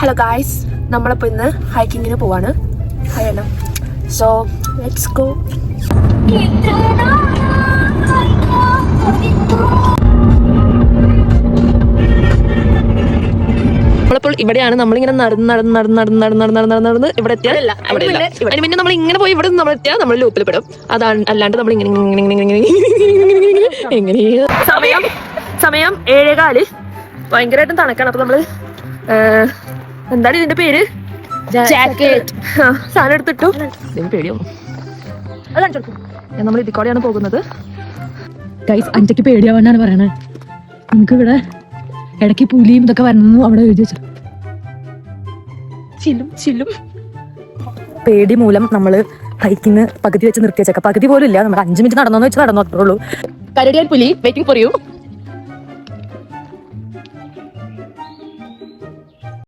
Hello guys, നമ്മളിപ്പോൾ ഇന്ന് ഹൈക്കിങ്ങിന് പോവാണ്. High so let's go. നമ്മളിപ്പോൾ ഇവിടെയാണ്. നമ്മളിങ്ങനെ നടന്ന് ഇവിടെ എത്തിയാൽ അതിന് പിന്നെ നമ്മൾ ഇങ്ങനെ പോയി ഇവിടെ നമ്മൾ എത്തിയാൽ നമ്മൾ ലൂപ്പിൽ പെടും. അതാണ്, അല്ലാണ്ട് നമ്മൾ ഇങ്ങനെ സമയം 7:15. ഭയങ്കരമായിട്ടും തണുക്കാണ്. അപ്പൊ നമ്മള് എന്താണ് ഇതിന്റെ പേര്, ജാക്കറ്റ് സാധനം എടുത്തിട്ടു. ഇതിന് പേടിയൊന്നും. നമ്മൾ ഇതിക്കോടെയാണ് പോകുന്നത്. ഗൈസ്, അഞ്ചയ്ക്ക് പേടിയാവാനാണ് പറയണത്. നമുക്ക് ഇവിടെ ഇടയ്ക്ക് പുലിയും ഇതൊക്കെ വരണം അവിടെ എഴുതി വെച്ചു. ചില്ലും പേടി മൂലം നമ്മള് ഹൈക്കിങ് പകുതി വെച്ച് നിർത്തി വെച്ചേക്കാം. പകുതി പോലും ഇല്ല. നമ്മൾ 5 മിനിറ്റ് നടന്നോന്ന് വെച്ച് നടന്നു അത്രേ ഉള്ളൂ. കരടിയാൽ പുലി വെയിറ്റിംഗ് ഫോർ യു.